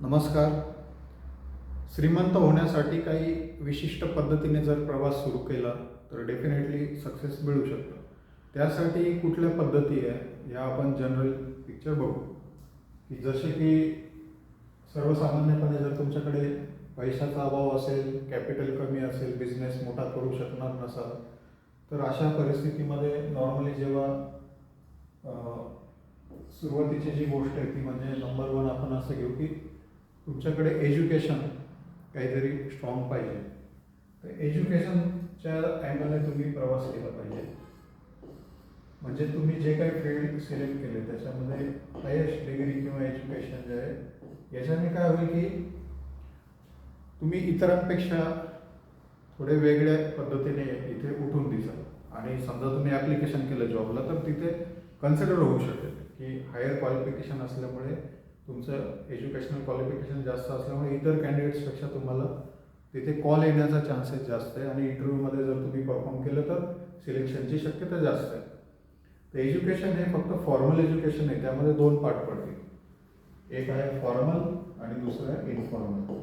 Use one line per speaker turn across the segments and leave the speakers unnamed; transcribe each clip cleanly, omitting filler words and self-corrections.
नमस्कार. श्रीमंत होण्यासाठी काही विशिष्ट पद्धतीने जर प्रवास सुरू केला तर डेफिनेटली सक्सेस मिळू शकतं. त्यासाठी कुठल्या पद्धती आहे ह्या आपण जनरल पिक्चर बघू. की जसे की सर्वसामान्यपणे जर तुमच्याकडे पैशाचा अभाव असेल, कॅपिटल कमी असेल, बिझनेस मोठा करू शकणार नसाल, तर अशा परिस्थितीमध्ये नॉर्मली जेव्हा सुरुवातीची जी गोष्ट आहे ती म्हणजे नंबर वन आपण असं घेऊ की तुमच्याकडे एज्युकेशन काहीतरी स्ट्रॉंग पाहिजे. तर एज्युकेशनच्या अँगलने तुम्ही प्रवास केला पाहिजे. म्हणजे तुम्ही जे काही फील्ड सिलेक्ट केले त्याच्यामध्ये हायेस्ट डिग्री किंवा एज्युकेशन जे आहे याच्याने काय होईल की तुम्ही इतरांपेक्षा थोडे वेगळ्या पद्धतीने इथे उठून दिसाल. आणि समजा तुम्ही ॲप्लिकेशन केलं जॉबला तर तिथे कन्सिडर होऊ शकेल की हायर क्वालिफिकेशन असल्यामुळे तुमचं एज्युकेशनल क्वालिफिकेशन जास्त असल्यामुळे इतर कॅन्डिडेट्सपेक्षा तुम्हाला तिथे कॉल येण्याचा चान्सेस जास्त आहे आणि इंटरव्ह्यूमध्ये जर तुम्ही परफॉर्म केलं तर सिलेक्शनची शक्यता जास्त आहे. तर एज्युकेशन हे फक्त फॉर्मल एज्युकेशन आहे, त्यामध्ये दोन पार्ट पडतील. एक आहे फॉर्मल आणि दुसरं आहे इनफॉर्मल.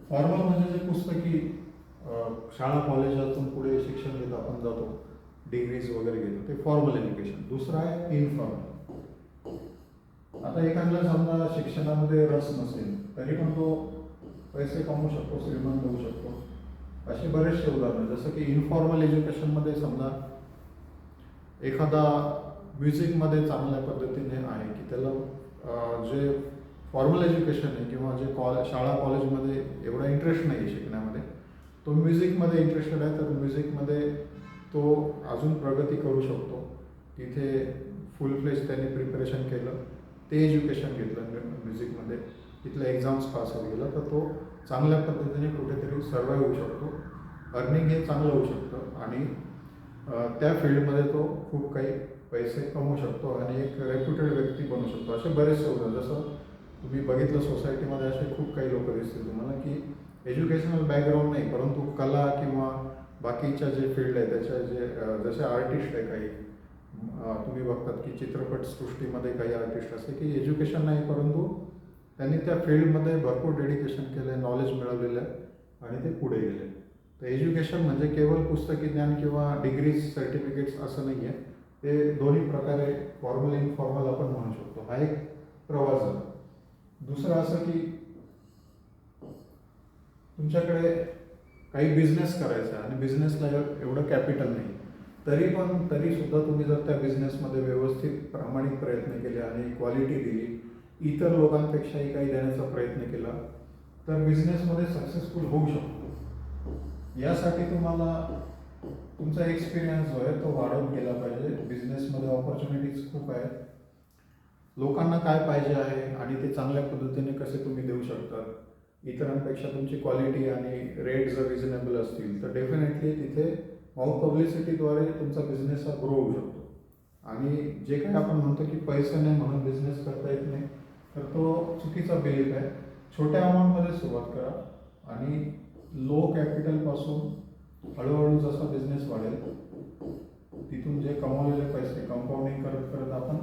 फॉर्मल म्हणजे जे पुस्तकी शाळा कॉलेजातून पुढे शिक्षण घेतो आपण जातो, डिग्रीज वगैरे घेतो, ते फॉर्मल एज्युकेशन. दुसरं आहे इनफॉर्मल. आता एखाद्याला समजा शिक्षणामध्ये रस नसेल तरी पण तो पैसे कमवू शकतो, श्रीमंत होऊ शकतो. असे बरेचसे उदाहरण. जसं की इनफॉर्मल एज्युकेशनमध्ये समजा एखादा म्युझिकमध्ये चांगल्या पद्धतीने आहे की त्याला जे फॉर्मल एज्युकेशन आहे किंवा जे शाळा कॉलेजमध्ये एवढा इंटरेस्ट नाही आहे शिकण्यामध्ये, तो म्युझिकमध्ये इंटरेस्टेड आहे तर म्युझिकमध्ये तो अजून प्रगती करू शकतो. तिथे फुल फ्लेज त्याने प्रिपरेशन केलं, ते एज्युकेशन घेतलं म्युझिकमध्ये, तिथले एक्झाम्स पास होत गेला तर तो चांगल्या पद्धतीने कुठेतरी सर्वाईव्ह होऊ शकतो. अर्निंग हे चांगलं होऊ शकतं आणि त्या फील्डमध्ये तो खूप काही पैसे कमवू शकतो आणि एक रेप्युटेड व्यक्ती बनू शकतो. असे बरेचसे उदाहरण. जसं तुम्ही बघितलं सोसायटीमध्ये असे खूप काही लोक दिसतील तुम्हाला की एज्युकेशनल बॅकग्राऊंड नाही परंतु कला किंवा बाकीच्या जे फील्ड आहे त्याच्या जसे आर्टिस्ट आहे काही तुम्ही बघतात की चित्रपटसृष्टीमध्ये काही आर्टिस्ट असते की एज्युकेशन नाही परंतु त्यांनी त्या फील्डमध्ये भरपूर डेडिकेशन केलं आहे, नॉलेज मिळवलेलं आहे आणि ते पुढे गेले. तर एज्युकेशन म्हणजे केवळ पुस्तकी ज्ञान किंवा डिग्रीज सर्टिफिकेट्स असं नाही आहे. ते दोन्ही प्रकारे फॉर्मल इनफॉर्मल आपण म्हणू शकतो. हा एक प्रवास झाला. दुसरं असं की तुमच्याकडे काही बिझनेस करायचा आहे आणि बिझनेसला एवढं कॅपिटल नाही, तरीसुद्धा तुम्ही जर त्या बिझनेसमध्ये व्यवस्थित प्रामाणिक प्रयत्न केले आणि क्वालिटी दिली, इतर लोकांपेक्षाही काही देण्याचा प्रयत्न केला तर बिझनेसमध्ये सक्सेसफुल होऊ शकतो. यासाठी तुम्हाला तुमचा एक्सपिरियन्स जो आहे तो वाढवून गेला पाहिजे. बिझनेसमध्ये ऑपॉर्च्युनिटीज खूप आहेत. लोकांना काय पाहिजे आहे आणि ते चांगल्या पद्धतीने कसे तुम्ही देऊ शकता, इतरांपेक्षा तुमची क्वालिटी आणि रेट जर रिजनेबल असतील तर डेफिनेटली तिथे माउथ पब्लिसिटीद्वारे तुमचा बिझनेस हा ग्रो होऊ शकतो. आणि जे काही आपण म्हणतो की पैसे नाही म्हणून बिझनेस करता येत नाही, तर तो चुकीचा बिलीफ आहे. छोट्या अमाऊंटमध्ये सुरुवात करा आणि लो कॅपिटलपासून हळूहळू जसा बिझनेस वाढेल तिथून जे कमवलेले पैसे कंपाऊंडिंग करत करत आपण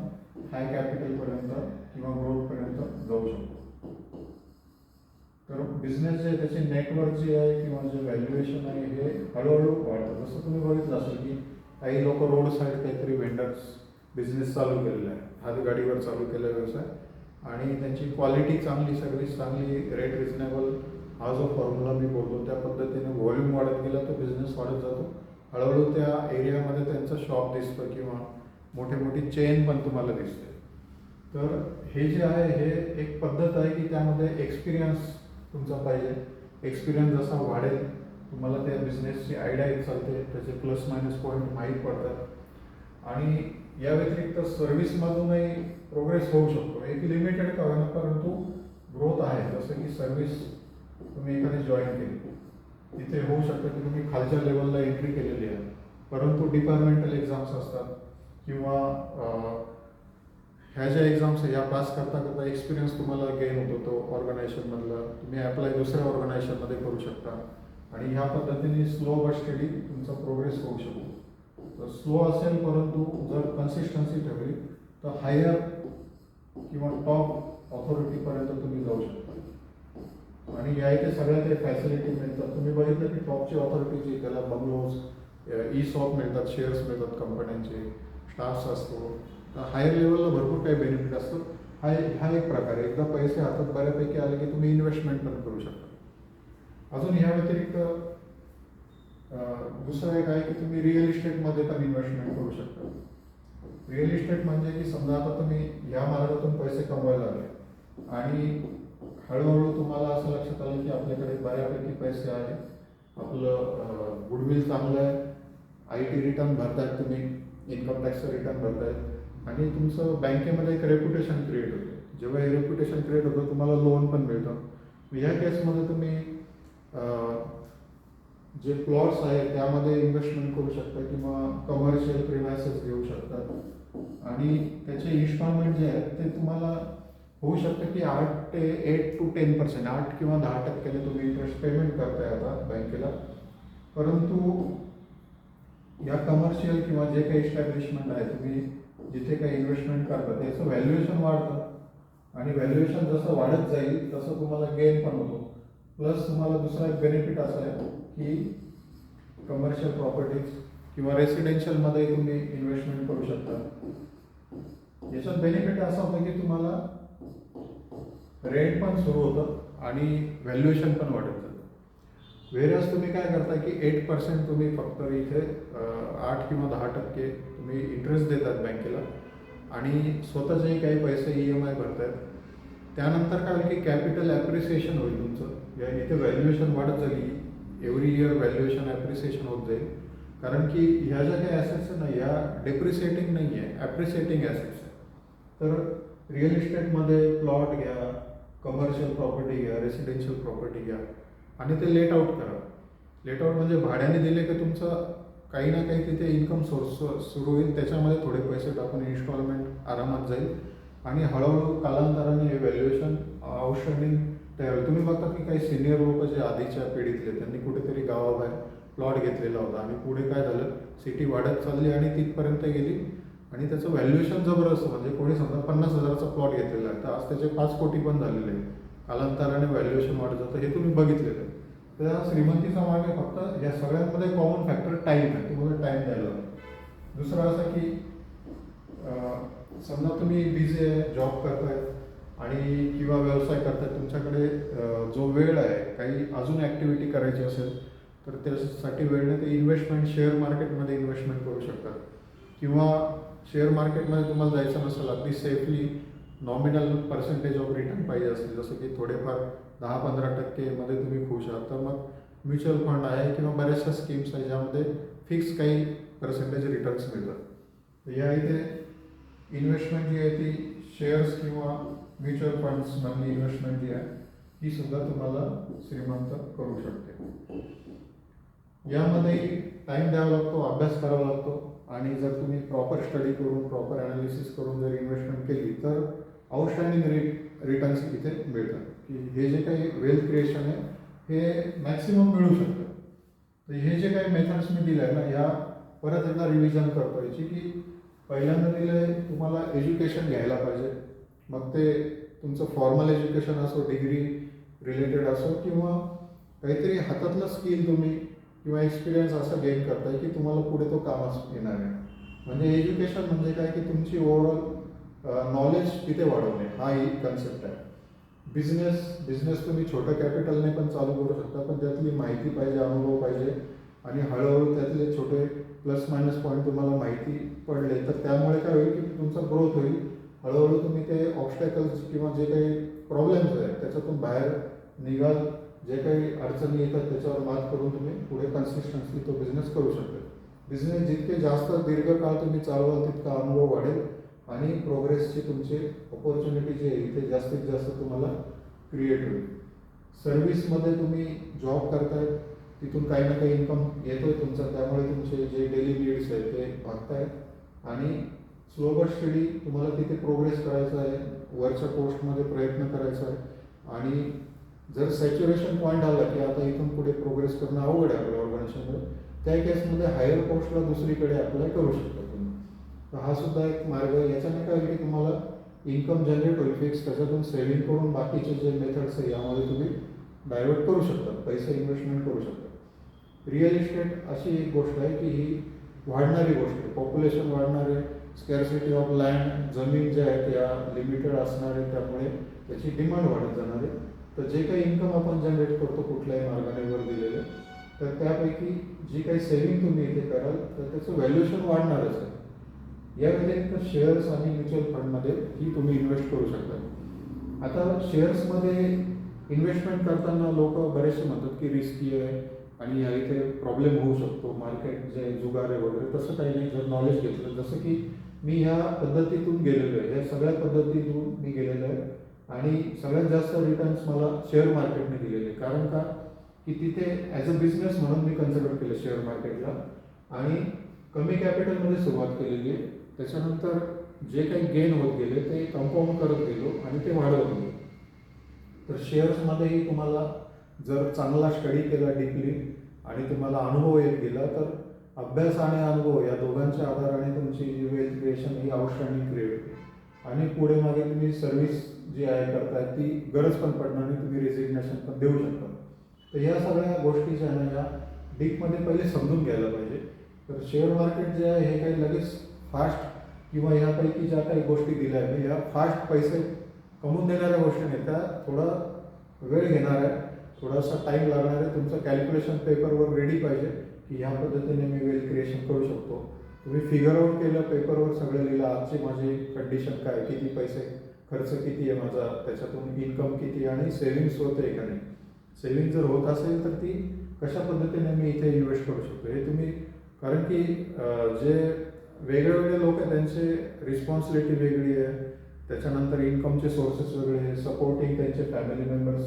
हाय कॅपिटलपर्यंत किंवा ग्रोथपर्यंत जाऊ शकतो. तर बिझनेस जे आहे त्याची नेटवर्क जी आहे किंवा जे व्हॅल्युएशन आहे हे हळूहळू वाढतं. जसं तुम्ही बघितलं असेल की काही लोक रोड साईड काहीतरी वेंडर्स बिझनेस चालू केलेला आहे, हातगाडीवर चालू केला व्यवसाय आणि त्यांची क्वालिटी चांगली, सर्व्हिस चांगली, रेट रिजनेबल, हा जो फॉर्म्युला मी बोलतो त्या पद्धतीने व्हॉल्यूम वाढत गेला तो बिझनेस वाढत जातो. हळूहळू त्या एरियामध्ये त्यांचं शॉप दिसतं किंवा मोठी मोठी चेन पण तुम्हाला दिसते. तर हे जे आहे हे एक पद्धत आहे की त्यामध्ये एक्सपिरियन्स तुमचा पाहिजे. एक्सपिरियन्स जसा वाढेल तुम्हाला त्या बिझनेसची आयडिया येत चालते, त्याचे प्लस मायनस पॉईंट माहीत पडतात आणि या व्यतिरिक्त सर्व्हिसमधूनही प्रोग्रेस होऊ शकतो. एक लिमिटेड का होईना परंतु ग्रोथ आहे. जसं की सर्व्हिस तुम्ही एखादी जॉईन केली, तिथे होऊ शकतं की तुम्ही खालच्या लेवलला एंट्री केलेली आहे परंतु डिपार्टमेंटल एक्झाम्स असतात किंवा ह्या ज्या एक्झाम्स ह्या पास करता करता एक्सपिरियन्स तुम्हाला गेन होतो. तो ऑर्गनायझेशनमधला तुम्ही अप्लाय दुसऱ्या ऑर्गनायझेशनमध्ये करू शकता आणि ह्या पद्धतीने स्लो बट स्टडी तुमचा प्रोग्रेस होऊ शकतो. तर स्लो असेल परंतु जर कन्सिस्टन्सी ठेवली तर हायर किंवा टॉप ऑथॉरिटीपर्यंत तुम्ही जाऊ शकता. आणि या इथे सगळ्या ते फॅसिलिटी मिळतात. तुम्ही बघितलं की टॉपची ऑथॉरिटी जी त्याला बंगलोज, ई-सॉप मिळतात, शेअर्स मिळतात कंपन्यांचे, स्टाफ्स असतो. हायर लेवलला भरपूर काही बेनिफिट असतं. हा एक प्रकार आहे. एकदा पैसे हातात बऱ्यापैकी आले की तुम्ही इन्व्हेस्टमेंट पण करू शकता. अजून ह्या व्यतिरिक्त दुसरं एक आहे की तुम्ही रिअल इस्टेटमध्ये पण इन्व्हेस्टमेंट करू शकता. रिअल इस्टेट म्हणजे की समजा आता तुम्ही या मार्गातून पैसे कमवायला लागले आणि हळूहळू तुम्हाला असं लक्षात आलं की आपल्याकडे बऱ्यापैकी पैसे आहे, आपलं गुडविल चांगलं आहे, IT रिटर्न भरतायत तुम्ही, इन्कम टॅक्सचं रिटर्न भरतायत आणि तुमचं बँकेमध्ये एक रेप्युटेशन क्रिएट होतं. जेव्हा हे रेप्युटेशन क्रिएट होतं तुम्हाला लोन पण मिळतं. ह्या केसमध्ये तुम्ही जे प्लॉट्स आहेत त्यामध्ये इन्व्हेस्टमेंट करू शकता किंवा कमर्शियल प्रिमायसेस घेऊ शकता आणि त्याचे इन्स्टॉलमेंट जे आहेत ते तुम्हाला होऊ शकतं की 8 to 10%, 8 किंवा 10% तुम्ही इंटरेस्ट पेमेंट करताय आता बँकेला. परंतु या कमर्शियल किंवा जे काही इस्टॅब्लिशमेंट आहे, तुम्ही जिथे काही इन्व्हेस्टमेंट करता त्याचं व्हॅल्युएशन वाढतं आणि व्हॅल्युएशन जसं वाढत जाईल तसं तुम्हाला गेन पण होतो. प्लस तुम्हाला दुसरा एक बेनिफिट असा आहे की कमर्शियल प्रॉपर्टीज किंवा रेसिडेन्शियलमध्ये तुम्ही इन्व्हेस्टमेंट करू शकता. याच्यात बेनिफिट असा होतं की तुम्हाला रेंट पण सुरू होतं आणि व्हॅल्युएशन पण वाढत जातं. व्हेरियस तुम्ही काय करता की 8% तुम्ही फक्त इथे 8 किंवा 10% तुम्ही इंटरेस्ट देतात बँकेला आणि स्वतःचेही काही पैसे EMI भरतायत. त्यानंतर काय होईल की कॅपिटल ॲप्रिसिएशन होईल तुमचं. या इथे व्हॅल्युएशन वाढत झाली, एव्हरी इयर व्हॅल्युएशन ॲप्रिसिएशन होत जाईल. कारण की ह्या ज्या काही ॲसेट्स आहे ना, ह्या डेप्रिसिएटिंग नाही आहे, ॲप्रिसिएटिंग ॲसेट्स आहे. तर रिअल इस्टेटमध्ये प्लॉट घ्या, कमर्शियल प्रॉपर्टी घ्या, रेसिडेन्शियल प्रॉपर्टी घ्या आणि ते लेट आउट करा. लेट आउट म्हणजे भाड्याने दिले की तुमचं काही ना काही तिथे इन्कम सोर्स सुरू होईल, त्याच्यामध्ये थोडे पैसे टाकून इन्स्टॉलमेंट आरामात जाईल आणि हळूहळू कालांतराने हे व्हॅल्युएशन आउटस्टँडिंग तयार होईल. तुम्ही बघता की काही सिनियर लोक जे आधीच्या पिढीतले त्यांनी कुठेतरी गावाबाहेर प्लॉट घेतलेला होता आणि पुढे काय झालं, सिटी वाढत चालली आणि तिथपर्यंत गेली आणि त्याचं व्हॅल्युएशन जबरदस्त. म्हणजे कोणी समजा 50,000चा प्लॉट घेतलेला आहे तर आज त्याचे 5 कोटी पण झालेले आहे. कालांतराने व्हॅल्युएशन वाढत जातं, हे तुम्ही बघितलेलं आहे. त्या श्रीमंतीचा मार्ग फक्त या सगळ्यांमध्ये कॉमन फॅक्टर टाईम आहे. तुम्हाला टाईम द्यायला लागतो. दुसरं असं की समजा तुम्ही बिझी आहे, जॉब करताय आणि किंवा व्यवसाय करताय, तुमच्याकडे जो वेळ आहे काही अजून ॲक्टिव्हिटी करायची असेल तर त्यासाठी वेळ नाही, ते इन्व्हेस्टमेंट शेअर मार्केटमध्ये इन्व्हेस्टमेंट करू शकतात. किंवा शेअर मार्केटमध्ये तुम्हाला जायचं नसेल, अगदी safely nominal percentage of return पाहिजे असेल, जसं की थोडेफार 10-15% मध्ये तुम्ही खुश आहात, तर मग म्युच्युअल फंड आहे किंवा बऱ्याचशा स्कीम्स आहे ज्यामध्ये फिक्स काही पर्सेंटेज रिटर्न्स मिळतात. या इथे इन्व्हेस्टमेंट जी आहे ती शेअर्स किंवा म्युच्युअल फंड्समधली इन्व्हेस्टमेंट जी आहे ही सुद्धा तुम्हाला श्रीमंत करू शकते. यामध्ये टाईम द्यावा लागतो, अभ्यास करावा लागतो आणि जर तुम्ही प्रॉपर स्टडी करून, प्रॉपर ॲनालिसिस करून जर इन्व्हेस्टमेंट केली तर आउटस्टँडिंग रिटर्न्स इथे मिळतात. की हे जे काही वेल्थ क्रिएशन आहे हे मॅक्सिमम मिळू शकतं. तर हे जे काही मेथड्स मी दिले आहे ना, या परत एकदा रिव्हिजन करतो याची की पहिल्यांदा दिलं तुम्हाला एज्युकेशन घ्यायला पाहिजे. मग ते तुमचं फॉर्मल एज्युकेशन असो, डिग्री रिलेटेड असो किंवा काहीतरी हातातलं स्किल तुम्ही किंवा एक्सपिरियन्स असं गेन करताय की तुम्हाला पुढे तो कामास येणार आहे. म्हणजे एज्युकेशन म्हणजे काय की तुमची ओव्हरऑल नॉलेज तिथे वाढवणे, हा एक कन्सेप्ट आहे. बिझनेस तुम्ही छोटं कॅपिटलने पण चालू करू शकता, पण त्यातली माहिती पाहिजे, अनुभव पाहिजे आणि हळूहळू त्यातले छोटे प्लस मायनस पॉईंट तुम्हाला माहिती पडले तर त्यामुळे काय होईल की तुमचा ग्रोथ होईल. हळूहळू तुम्ही ते ऑब्स्टॅकल्स किंवा जे काही प्रॉब्लेम्स आहेत त्याच्यातून बाहेर निघाल. जे काही अडचणी येतात त्याच्यावर मात करून तुम्ही पुढे कन्सिस्टन्सली तो बिझनेस करू शकता. बिझनेस जितके जास्त दीर्घकाळ तुम्ही चालवाल तितका अनुभव वाढेल आणि प्रोग्रेसची तुमची ऑपॉर्च्युनिटी जी आहे इथे जास्तीत जास्त तुम्हाला क्रिएट होईल. सर्व्हिसमध्ये तुम्ही जॉब करताय, तिथून काही ना काही इन्कम येतोय तुमचा, त्यामुळे तुमचे जे डेली नीड्स आहेत ते भागतायत आणि स्लो बट स्टडी तुम्हाला तिथे प्रोग्रेस करायचा आहे, वरच्या पोस्टमध्ये प्रयत्न करायचा आहे आणि जर सॅच्युरेशन पॉईंट आला की आता इथून पुढे प्रोग्रेस करणं अवघड आहे आपल्या ऑर्गनायझेशनमध्ये, त्या केसमध्ये हायर पोस्टला दुसरीकडे अप्लाय करू शकता तुम्ही. तर हा सुद्धा एक मार्ग. याच्याने काय होईल की तुम्हाला इन्कम जनरेट होईल फिक्स, त्याच्यातून सेव्हिंग करून बाकीचे जे मेथड्स आहे यामध्ये तुम्ही डायव्हर्ट करू शकता, पैसे इन्व्हेस्टमेंट करू शकता. रिअल इस्टेट अशी एक गोष्ट आहे की ही वाढणारी गोष्ट आहे, पॉप्युलेशन वाढणार आहे, स्कॅरसिटी ऑफ लँड, जमीन जे आहे त्या लिमिटेड असणार आहे, त्यामुळे त्याची डिमांड वाढत जाणार आहे. तर जे काही इन्कम आपण जनरेट करतो कुठल्याही मार्गाने वर दिलेलं, तर त्यापैकी जी काही सेव्हिंग तुम्ही इथे कराल तर त्याचं व्हॅल्युएशन वाढणारच आहे. या व्यतिरिक्त शेअर्स आणि म्युच्युअल फंडमध्ये ही तुम्ही इन्व्हेस्ट करू शकता. आता शेअर्समध्ये इन्व्हेस्टमेंट करताना लोक बरेचसे म्हणतात की रिस्की आहे आणि ह्या इथे प्रॉब्लेम होऊ शकतो, मार्केट जे जुगार आहे वगैरे, तसं काही नाही. जर नॉलेज घेतलं, जसं की मी ह्या पद्धतीतून गेलेलो आहे, ह्या सगळ्या पद्धतीतून मी गेलेलो आहे आणि सगळ्यात जास्त रिटर्न्स मला शेअर मार्केटने दिलेले. कारण का की तिथे ॲज अ बिझनेस म्हणून मी कन्सिडर केलं शेअर मार्केटला आणि कमी कॅपिटलमध्ये सुरुवात केलेली आहे. त्याच्यानंतर जे काही गेन होत गेले ते कंपाऊंड करत गेलो आणि ते वाढवत गेलो. तर शेअर्समध्येही तुम्हाला जर चांगला स्टडी केला डीपली आणि तुम्हाला अनुभव येत गेला, तर अभ्यास आणि अनुभव या दोघांच्या आधाराने तुमची जी वेल्थ क्रिएशन ही आउटस्टँडिंग क्रिएट होते आणि पुढे मागे तुम्ही सर्व्हिस जी आहे करताय ती गरज पण पडणार नाही, तुम्ही रेजिग्नेशन पण देऊ शकता. तर या सगळ्या गोष्टी ज्या आहे या डीपमध्ये पहिले समजून घ्यायला पाहिजे. तर शेअर मार्केट जे आहे हे काही लगेच फास्ट किंवा यापैकी ज्या काही गोष्टी दिल्या आहेत या फास्ट पैसे कमवून देणाऱ्या गोष्टी नाही, त्या थोडा वेळ घेणार आहे, थोडासा टाईम लागणार आहे. तुमचं कॅल्क्युलेशन पेपरवर रेडी पाहिजे की ह्या पद्धतीने मी वेल्थ क्रिएशन करू शकतो. तुम्ही फिगर आउट केलं, पेपरवर सगळं लिहिलं, आजची माझी कंडिशन काय, किती पैसे खर्च किती आहे माझा, त्याच्यातून इन्कम किती आणि सेव्हिंग्स होते का नाही, सेव्हिंग जर होत असेल तर ती कशा पद्धतीने मी इथे इन्व्हेस्ट करू शकतो हे तुम्ही. कारण की जे वेगळे लोक आहेत त्यांचे रिस्पॉन्सिबिलिटी वेगळी आहे, त्याच्यानंतर इन्कमचे सोर्सेस वेगळे आहे, सपोर्टिंग त्यांचे फॅमिली मेंबर्स,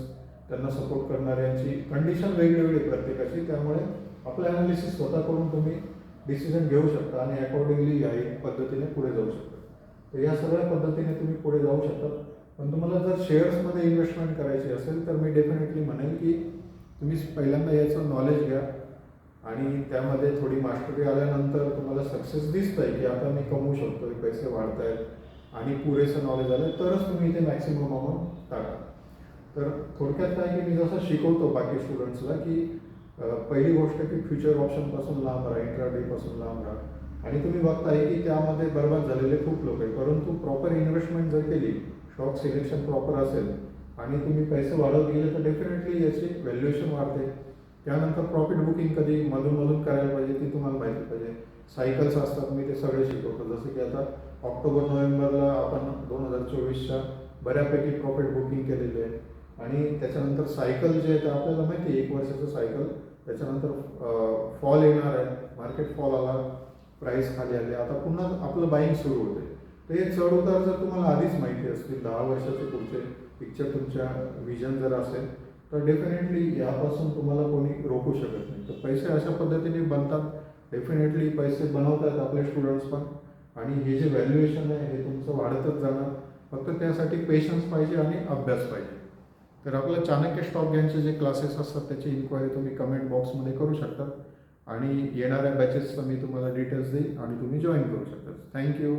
त्यांना सपोर्ट करणाऱ्यांची कंडिशन वेगळी प्रत्येकाची. त्यामुळे आपलं ॲनालिसिस स्वतः करून तुम्ही डिसिजन घेऊ शकता आणि अकॉर्डिंगली या पद्धतीने पुढे जाऊ शकता. तर या सगळ्या पद्धतीने तुम्ही पुढे जाऊ शकता. पण तुम्हाला जर शेअर्समध्ये इन्व्हेस्टमेंट करायची असेल तर मी डेफिनेटली म्हणेन की तुम्ही पहिल्यांदा याचं नॉलेज घ्या आणि त्यामध्ये थोडी मास्टरी आल्यानंतर तुम्हाला सक्सेस दिसत आहे की आता मी कमवू शकतो, पैसे वाढत आहेत आणि पुरेसं नॉलेज आलं तरच तुम्ही इथे मॅक्सिमम अमाऊंट टाका. तर थोडक्यात काय की मी जसं शिकवतो बाकी स्टुडंट्सला की पहिली गोष्ट की फ्युचर ऑप्शनपासून लांब राहा, इंट्राडेपासून लांब राहा. आणि तुम्ही बघताय की त्यामध्ये बर्बाद झालेले खूप लोक आहेत. परंतु प्रॉपर इन्व्हेस्टमेंट जर केली, स्टॉक सिलेक्शन प्रॉपर असेल आणि तुम्ही पैसे वाढवत गेले तर डेफिनेटली याची व्हॅल्युएशन वाढते. त्यानंतर प्रॉफिट बुकिंग कधी मधून करायला पाहिजे ती तुम्हाला माहिती पाहिजे. सायकल्स असतात, मी ते सगळे शिकवतो. जसं की आता ऑक्टोबर नोव्हेंबरला आपण 2024च्या बऱ्यापैकी प्रॉफिट बुकिंग केलेली आहे आणि त्याच्यानंतर सायकल जे आहे ते आपल्याला माहिती आहे 1 वर्षाचं सायकल. त्याच्यानंतर फॉल येणार आहे, मार्केट फॉल आला, प्राईस खाली आली, आता पुन्हा आपलं बाईंग सुरू होते. तर हे चढ उतार जर तुम्हाला आधीच माहिती असतील, 10 वर्षाचे पुढचे पिक्चर तुमच्या विजन जर असेल तर डेफिनेटली यापासून तुम्हाला कोणी रोखू शकत नाही. तर पैसे अशा पद्धतीने बनतात, डेफिनेटली पैसे बनवतात आपले स्टुडंट्स पण आणि हे जे व्हॅल्युएशन आहे हे तुमचं वाढतच जाणार. फक्त त्यासाठी पेशन्स पाहिजे आणि अभ्यास पाहिजे. तर आपलं चाणक्य स्टॉक गेनचे जे क्लासेस असतात त्याची इन्क्वायरी तुम्ही कमेंट बॉक्समध्ये करू शकता आणि येणाऱ्या बॅचेसचा मी तुम्हाला डिटेल्स देईन आणि तुम्ही जॉईन करू शकता. थँक्यू.